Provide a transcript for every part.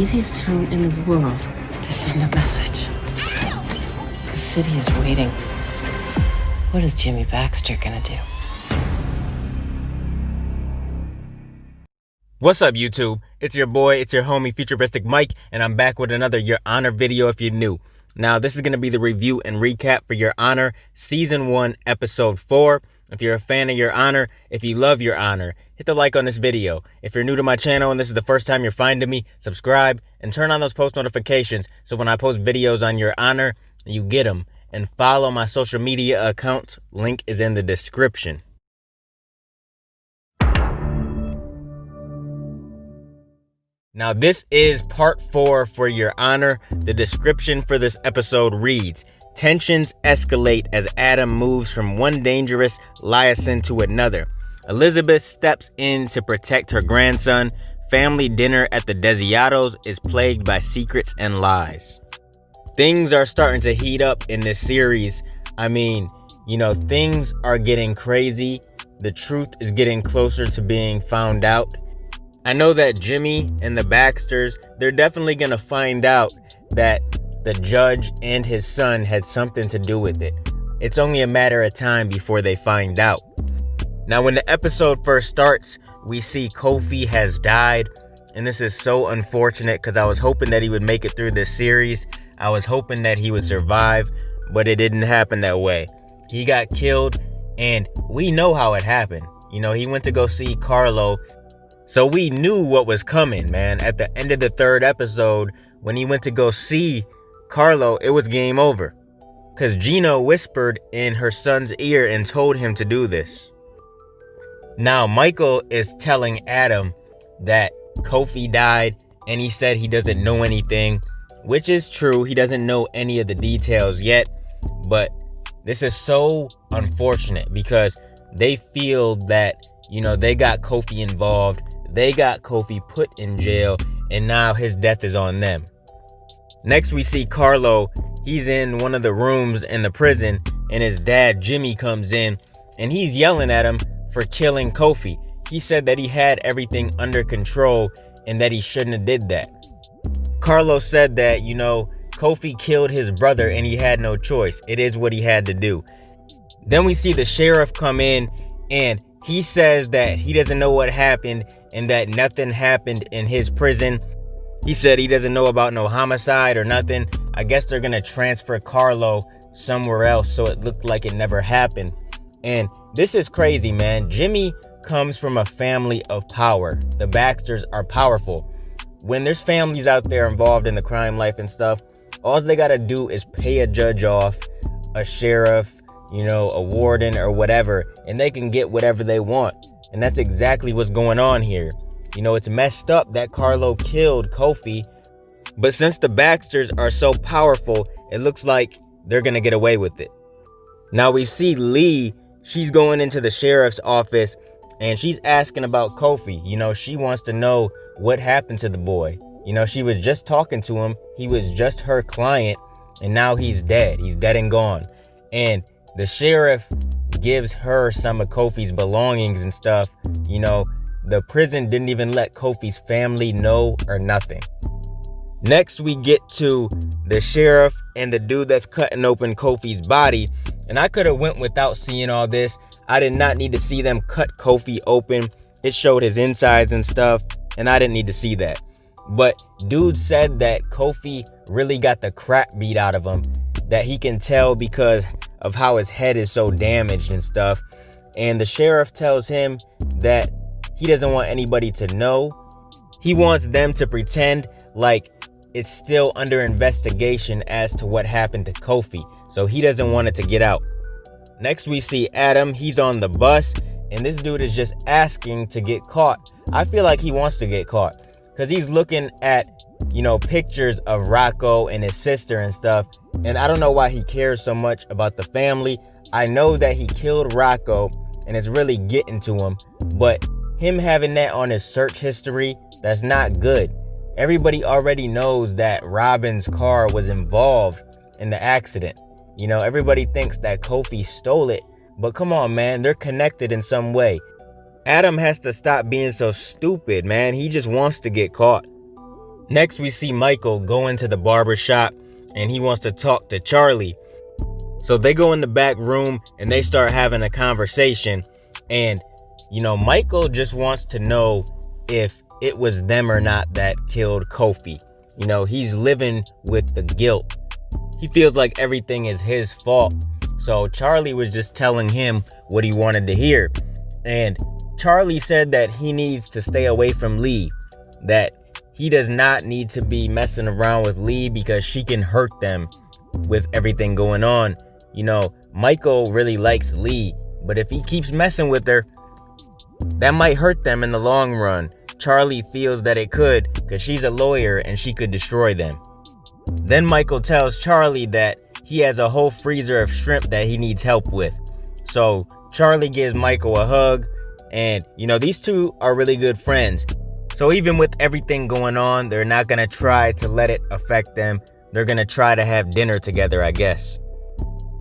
easiest town in the world to send a message. The city is waiting. What is Jimmy Baxter gonna do? What's up, YouTube? It's your boy, it's your homie, FuturisticMike, and I'm back with another Your Honor video if you're new. Now, this is going to be the review and recap for Your Honor, Season 1, Episode 4. If you're a fan of Your Honor, if you love Your Honor, hit the like on this video. If you're new to my channel and this is the first time you're finding me, subscribe and turn on those post notifications so when I post videos on Your Honor, you get them. And follow my social media accounts. Link is in the description. Now, this is part 4 for Your Honor. The description for this episode reads, tensions escalate as Adam moves from one dangerous liaison to another. Elizabeth steps in to protect her grandson. Family dinner at the Desiatos is plagued by secrets and lies. Things are starting to heat up in this series. I mean, things are getting crazy. The truth is getting closer to being found out. I know that Jimmy and the Baxters, they're definitely going to find out that the judge and his son had something to do with it. It's only a matter of time before they find out. Now, when the episode first starts, we see Kofi has died. And this is so unfortunate because I was hoping that he would make it through this series. I was hoping that he would survive, but it didn't happen that way. He got killed, and we know how it happened. He went to go see Carlo. So we knew what was coming, man. At the end of the 3rd episode, when he went to go see Carlo, it was game over. Because Gina whispered in her son's ear and told him to do this. Now, Michael is telling Adam that Kofi died, and he said he doesn't know anything, which is true. He doesn't know any of the details yet. But this is so unfortunate because they feel that, they got Kofi involved. They got Kofi put in jail, and now his death is on them. Next, we see Carlo. He's in one of the rooms in the prison, and his dad, Jimmy, comes in, and he's yelling at him for killing Kofi. He said that he had everything under control and that he shouldn't have did that. Carlo said that, Kofi killed his brother and he had no choice. It is what he had to do. Then we see the sheriff come in, and he says that he doesn't know what happened and that nothing happened in his prison. He said he doesn't know about no homicide or nothing. I guess they're going to transfer Carlo somewhere else so it looked like it never happened. And this is crazy, man. Jimmy comes from a family of power. The Baxters are powerful. When there's families out there involved in the crime life and stuff, all they got to do is pay a judge off, a sheriff, a warden or whatever, and they can get whatever they want. And that's exactly what's going on here. It's messed up that Carlo killed Kofi, but since the Baxters are so powerful, it looks like they're gonna get away with it. Now we see Lee, she's going into the sheriff's office and she's asking about Kofi. She wants to know what happened to the boy. She was just talking to him. He was just her client, and now he's dead. He's dead and gone. And the sheriff gives her some of Kofi's belongings and stuff. The prison didn't even let Kofi's family know or nothing. Next, we get to the sheriff and the dude that's cutting open Kofi's body. And I could have went without seeing all this. I did not need to see them cut Kofi open. It showed his insides and stuff, and I didn't need to see that. But dude said that Kofi really got the crap beat out of him, that he can tell because of how his head is so damaged and stuff. And the sheriff tells him that he doesn't want anybody to know. He wants them to pretend like it's still under investigation as to what happened to Kofi, so he doesn't want it to get out. Next, we see Adam. He's on the bus, and this dude is just asking to get caught. I feel like he wants to get caught because he's looking at, pictures of Rocco and his sister and stuff. And I don't know why he cares so much about the family. I know that he killed Rocco and it's really getting to him, but him having that on his search history, that's not good. Everybody already knows that Robin's car was involved in the accident. Everybody thinks that Kofi stole it, but come on, man, they're connected in some way. Adam has to stop being so stupid, man. He just wants to get caught. Next, we see Michael go into the barber shop and he wants to talk to Charlie. So they go in the back room and they start having a conversation. And, Michael just wants to know if it was them or not that killed Kofi. He's living with the guilt. He feels like everything is his fault. So Charlie was just telling him what he wanted to hear. And Charlie said that he needs to stay away from Lee, that he does not need to be messing around with Lee because she can hurt them with everything going on. Michael really likes Lee, but if he keeps messing with her, that might hurt them in the long run. Charlie feels that it could because she's a lawyer and she could destroy them. Then Michael tells Charlie that he has a whole freezer of shrimp that he needs help with. So Charlie gives Michael a hug, and these two are really good friends. So even with everything going on, they're not gonna try to let it affect them. They're gonna try to have dinner together, I guess.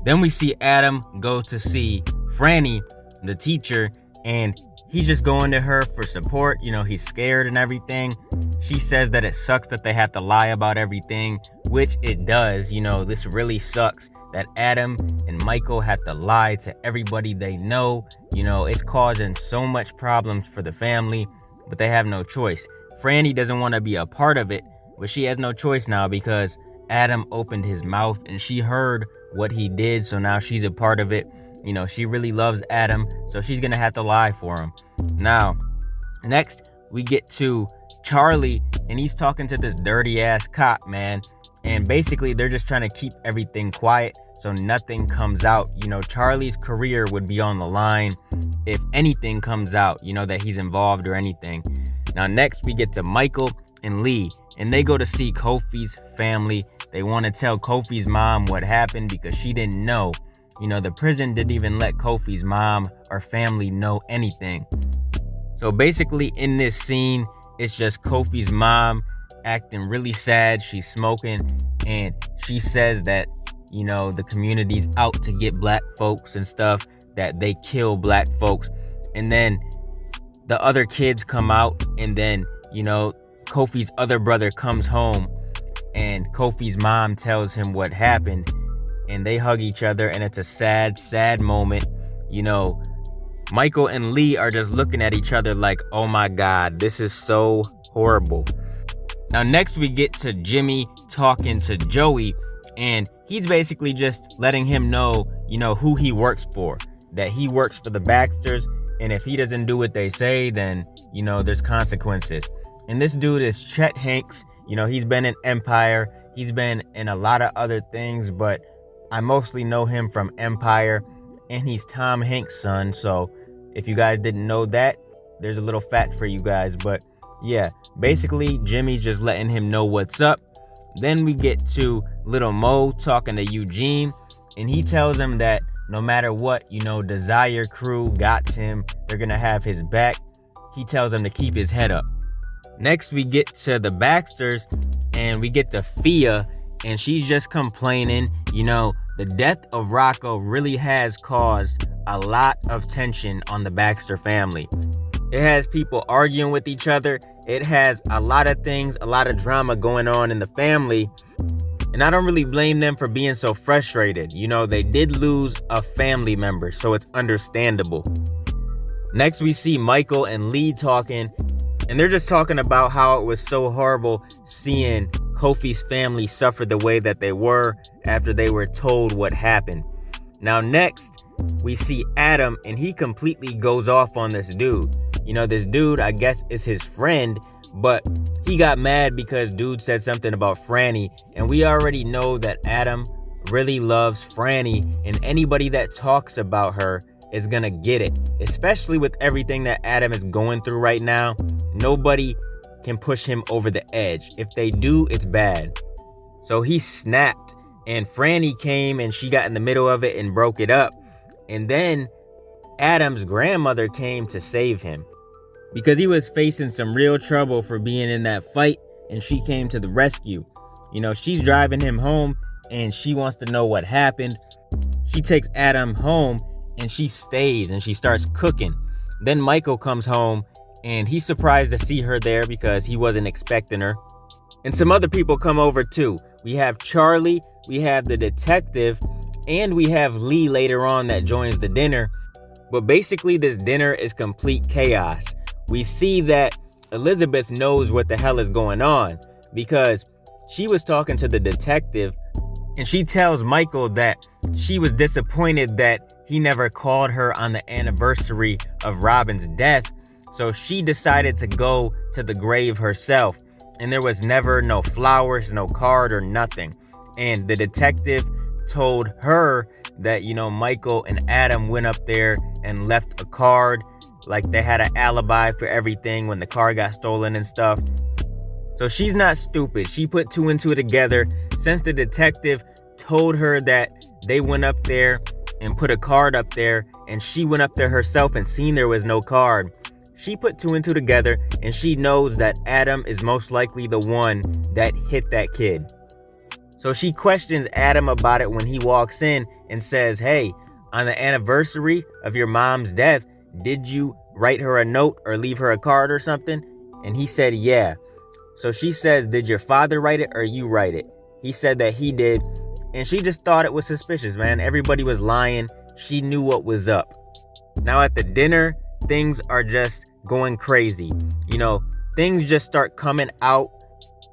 Then we see Adam go to see Franny, the teacher, and he's just going to her for support. He's scared and everything. She says that it sucks that they have to lie about everything, which it does. This really sucks that Adam and Michael have to lie to everybody they know. It's causing so much problems for the family, but they have no choice. Franny doesn't want to be a part of it, but she has no choice now because Adam opened his mouth and she heard what he did, so now she's a part of it. She really loves Adam, so she's gonna have to lie for him. Now, next we get to Charlie, and he's talking to this dirty ass cop, man. And basically they're just trying to keep everything quiet so nothing comes out. Charlie's career would be on the line if anything comes out, that he's involved or anything. Now next we get to Michael and Lee, and they go to see Kofi's family. They want to tell Kofi's mom what happened because she didn't know. The prison didn't even let Kofi's mom or family know anything. So basically in this scene, it's just Kofi's mom acting really sad. She's smoking, and she says that, the community's out to get black folks and stuff, that they kill black folks. And then the other kids come out, and then, Kofi's other brother comes home, and Kofi's mom tells him what happened. And they hug each other, and it's a sad, sad moment. Michael and Lee are just looking at each other like, oh my God, this is so horrible. Now next we get to Jimmy talking to Joey, and he's basically just letting him know, who he works for. That he works for the Baxters, and if he doesn't do what they say, then, there's consequences. And this dude is Chet Hanks. He's been in Empire. He's been in a lot of other things, but I mostly know him from Empire, and he's Tom Hanks' son. So if you guys didn't know that, there's a little fact for you guys. But yeah, basically Jimmy's just letting him know what's up. Then we get to Little Mo talking to Eugene, and he tells him that no matter what, Desire Crew got him. They're gonna have his back. He tells him to keep his head up. Next we get to the Baxters, and we get to Fia, and she's just complaining. The death of Rocco really has caused a lot of tension on the Baxter family. It has people arguing with each other. It has a lot of things, a lot of drama going on in the family. And I don't really blame them for being so frustrated. They did lose a family member, so it's understandable. Next we see Michael and Lee talking, and they're just talking about how it was so horrible seeing Kofi's family suffer the way that they were after they were told what happened. Now next, we see Adam, and he completely goes off on this dude. This dude, I guess, is his friend, but he got mad because dude said something about Franny, and we already know that Adam really loves Franny, and anybody that talks about her is gonna get it. Especially with everything that Adam is going through right now, nobody can push him over the edge. If they do, it's bad. So he snapped, and Franny came and she got in the middle of it and broke it up. And then Adam's grandmother came to save him because he was facing some real trouble for being in that fight, and she came to the rescue. She's driving him home, and she wants to know what happened. She takes Adam home, and she stays and she starts cooking. Then Michael comes home, and he's surprised to see her there because he wasn't expecting her. And some other people come over too. We have Charlie, we have the detective, and we have Lee later on that joins the dinner. But basically this dinner is complete chaos. We see that Elizabeth knows what the hell is going on because she was talking to the detective and she tells Michael that she was disappointed that he never called her on the anniversary of Robin's death. So she decided to go to the grave herself. And there was never no flowers, no card or nothing. And the detective told her that, Michael and Adam went up there and left a card. Like they had an alibi for everything when the car got stolen and stuff. So she's not stupid. She put two and two together. Since the detective told her that they went up there and put a card up there, and she went up there herself and seen there was no card, she put two and two together, and she knows that Adam is most likely the one that hit that kid. So she questions Adam about it when he walks in and says, hey, on the anniversary of your mom's death, did you write her a note or leave her a card or something? And he said, yeah. So she says, did your father write it or you write it? He said that he did. And she just thought it was suspicious, man. Everybody was lying. She knew what was up. Now at the dinner, things are just going crazy. Things just start coming out.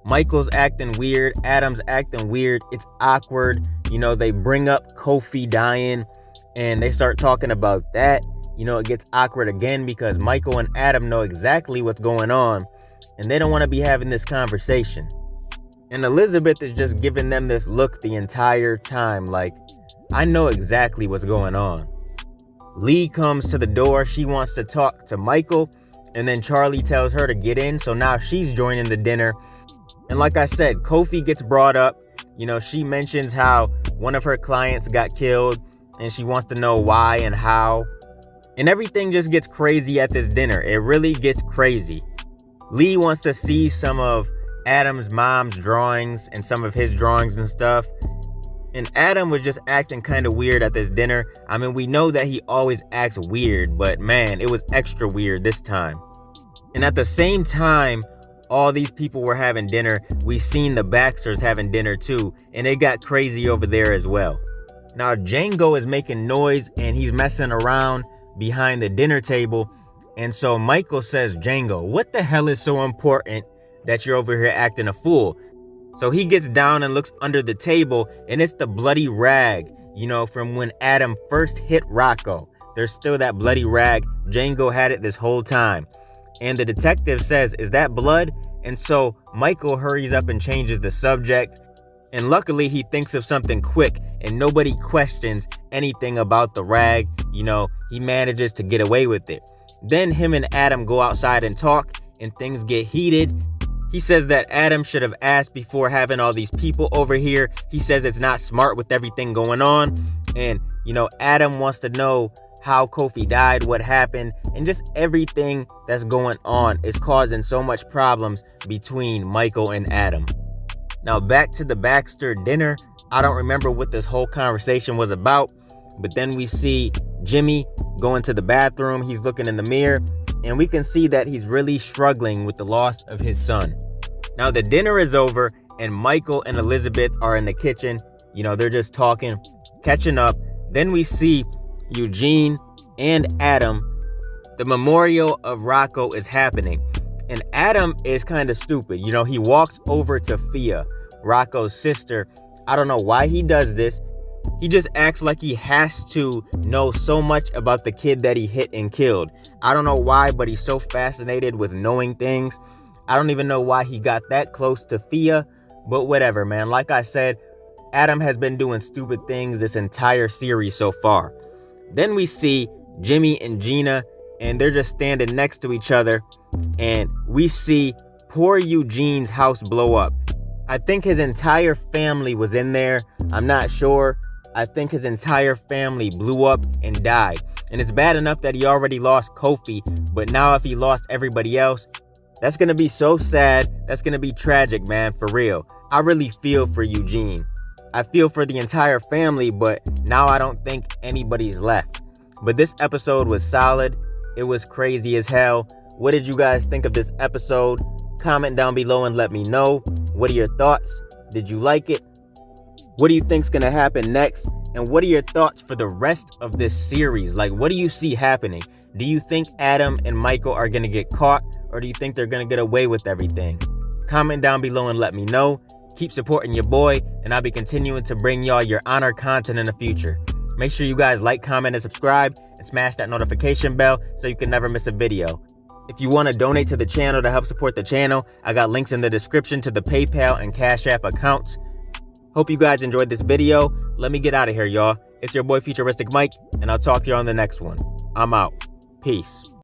Michael's acting weird. Adam's acting weird. It's awkward. They bring up Kofi dying and they start talking about that. It gets awkward again because Michael and Adam know exactly what's going on and they don't want to be having this conversation. And Elizabeth is just giving them this look the entire time like, I know exactly what's going on. Lee comes to the door. She wants to talk to Michael, and then Charlie tells her to get in, so now she's joining the dinner. And like I said, Kofi gets brought up. She mentions how one of her clients got killed, and she wants to know why and how. And everything just gets crazy at this dinner. It really gets crazy. Lee wants to see some of Adam's mom's drawings and some of his drawings and stuff. And Adam was just acting kind of weird at this dinner. I mean, we know that he always acts weird, but man, it was extra weird this time. And at the same time, all these people were having dinner. We seen the Baxters having dinner too, and it got crazy over there as well. Now, Django is making noise and he's messing around behind the dinner table. And so Michael says, Django, what the hell is so important that you're over here acting a fool? So he gets down and looks under the table, and it's the bloody rag, from when Adam first hit Rocco. There's still that bloody rag. Django had it this whole time. And the detective says, is that blood? And so Michael hurries up and changes the subject. And luckily he thinks of something quick and nobody questions anything about the rag. He manages to get away with it. Then him and Adam go outside and talk, and things get heated. He says that Adam should have asked before having all these people over here. He says it's not smart with everything going on. And, Adam wants to know how Kofi died, what happened, and just everything that's going on is causing so much problems between Michael and Adam. Now back to the Baxter dinner. I don't remember what this whole conversation was about, but then we see Jimmy go into the bathroom. He's looking in the mirror, and we can see that he's really struggling with the loss of his son. Now the dinner is over, and Michael and Elizabeth are in the kitchen. They're just talking, catching up. Then we see Eugene and Adam. The memorial of Rocco is happening, and Adam is kind of stupid. He walks over to Fia, Rocco's sister. I don't know why he does this. He just acts like he has to know so much about the kid that he hit and killed. I don't know why, but he's so fascinated with knowing things. I don't even know why he got that close to Fia, but whatever, man. Like I said, Adam has been doing stupid things this entire series so far. Then we see Jimmy and Gina, and they're just standing next to each other, and we see poor Eugene's house blow up. I think his entire family was in there. I'm not sure. I think his entire family blew up and died. And it's bad enough that he already lost Kofi, but now if he lost everybody else, that's going to be so sad. That's going to be tragic, man, for real. I really feel for Eugene. I feel for the entire family, but now I don't think anybody's left. But this episode was solid. It was crazy as hell. What did you guys think of this episode? Comment down below and let me know. What are your thoughts? Did you like it? What do you think's gonna happen next? And what are your thoughts for the rest of this series? Like, what do you see happening? Do you think Adam and Michael are gonna get caught, or do you think they're gonna get away with everything? Comment down below and let me know. Keep supporting your boy, and I'll be continuing to bring y'all your honor content in the future. Make sure you guys like, comment, and subscribe, and smash that notification bell so you can never miss a video. If you want to donate to the channel to help support the channel, I got links in the description to the PayPal and Cash App accounts. Hope you guys enjoyed this video. Let me get out of here, y'all. It's your boy Futuristic Mike, and I'll talk to you on the next one. I'm out. Peace.